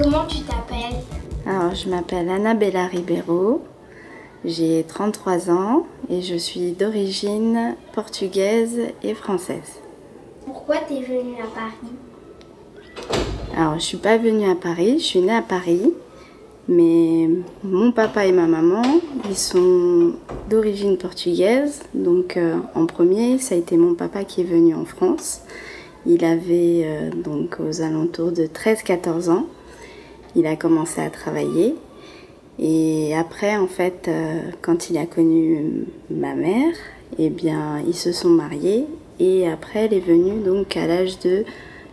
Comment tu t'appelles? Alors, je m'appelle Annabella Ribeiro, j'ai 33 ans et je suis d'origine portugaise et française. Pourquoi tu es venue à Paris? Alors, je ne suis pas venue à Paris, je suis née à Paris, mais mon papa et ma maman, ils sont d'origine portugaise. Donc, en premier, ça a été mon papa qui est venu en France. Il avait donc aux alentours de 13-14 ans. Il a commencé à travailler. Et après, en fait, quand il a connu ma mère, eh bien, ils se sont mariés. Et après, elle est venue donc à l'âge de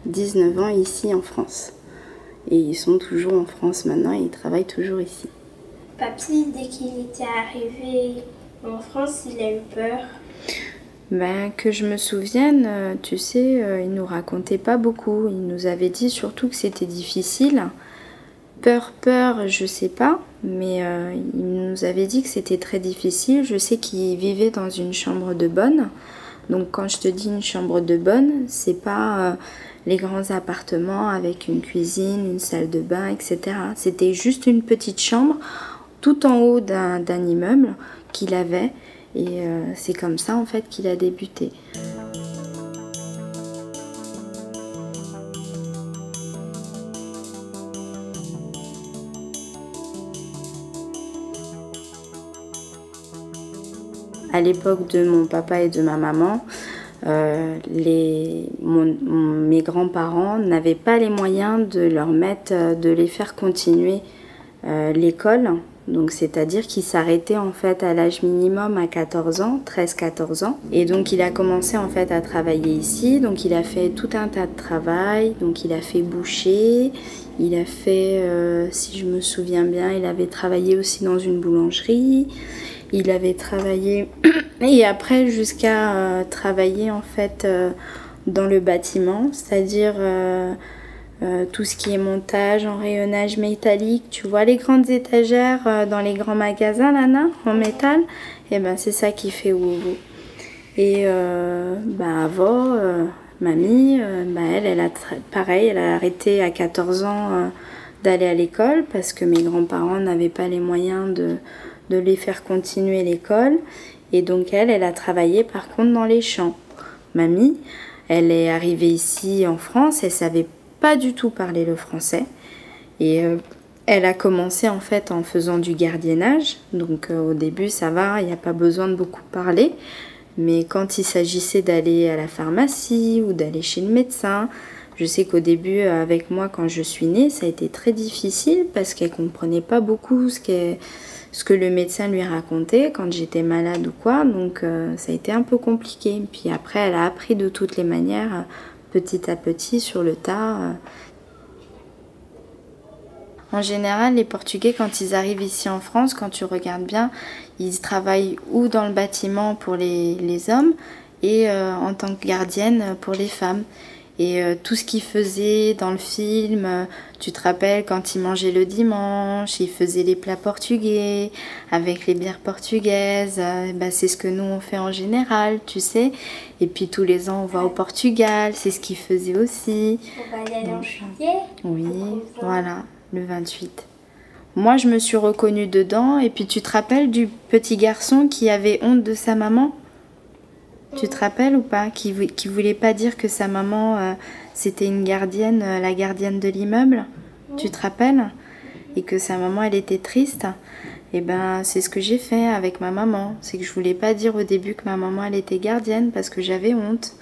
19 ans ici en France. Et ils sont toujours en France maintenant et ils travaillent toujours ici. Papy, dès qu'il était arrivé en France, il a eu peur. Ben, que je me souvienne, tu sais, il nous racontait pas beaucoup. Il nous avait dit surtout que c'était difficile. Peur, je sais pas, mais il nous avait dit que c'était très difficile. Je sais qu'il vivait dans une chambre de bonne. Donc quand je te dis une chambre de bonne, c'est pas les grands appartements avec une cuisine, une salle de bain, etc. C'était juste une petite chambre tout en haut d'un immeuble qu'il avait. Et c'est comme ça en fait qu'il a débuté. À l'époque de mon papa et de ma maman, mes grands-parents n'avaient pas les moyens de de les faire continuer l'école. Donc c'est-à-dire qu'il s'arrêtait en fait à l'âge minimum à 14 ans, 13-14 ans. Et donc il a commencé en fait à travailler ici. Donc il a fait tout un tas de travail. Donc il a fait boucher, il a fait, si je me souviens bien, il avait travaillé aussi dans une boulangerie. Il avait travaillé et après jusqu'à travailler en fait dans le bâtiment, c'est-à-dire tout ce qui est montage en rayonnage métallique. Tu vois les grandes étagères dans les grands magasins, Lana, en métal? Et ben c'est ça qui fait Wowo. Et avant, mamie, pareil, elle a arrêté à 14 ans d'aller à l'école parce que mes grands-parents n'avaient pas les moyens de les faire continuer l'école. Et donc elle a travaillé par contre dans les champs. Mamie, elle est arrivée ici en France, elle savait pas du tout parler le français. Et elle a commencé en fait en faisant du gardiennage. Donc au début ça va, il n'y a pas besoin de beaucoup parler. Mais quand il s'agissait d'aller à la pharmacie ou d'aller chez le médecin, je sais qu'au début avec moi quand je suis née, ça a été très difficile parce qu'elle comprenait pas beaucoup ce que le médecin lui racontait quand j'étais malade ou quoi. Donc ça a été un peu compliqué. Puis après elle a appris de toutes les manières, petit à petit, sur le tas. En général, les Portugais, quand ils arrivent ici en France, quand tu regardes bien, ils travaillent ou dans le bâtiment pour les hommes et en tant que gardienne pour les femmes. Et tout ce qu'ils faisaient dans le film, tu te rappelles quand ils mangeaient le dimanche, ils faisaient les plats portugais avec les bières portugaises. C'est ce que nous on fait en général, tu sais. Et puis tous les ans on va au Portugal, c'est ce qu'ils faisaient aussi. On va y aller en juillet? Oui, voilà, le 28. Moi je me suis reconnue dedans. Et puis tu te rappelles du petit garçon qui avait honte de sa maman ? Tu te rappelles ou pas? Qui voulait pas dire que sa maman c'était une gardienne, la gardienne de l'immeuble. Tu te rappelles? Et que sa maman elle était triste. Et ben c'est ce que j'ai fait avec ma maman. C'est que je voulais pas dire au début que ma maman elle était gardienne parce que j'avais honte.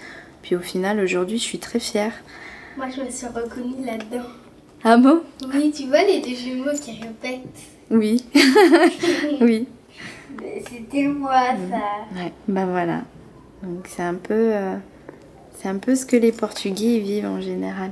Puis au final aujourd'hui je suis très fière. Moi je me suis reconnue là-dedans. Ah bon? Oui, tu vois les deux jumeaux qui répètent. Oui. Oui. C'était moi ça. Ouais, ben voilà. Donc c'est un peu ce que les Portugais vivent en général.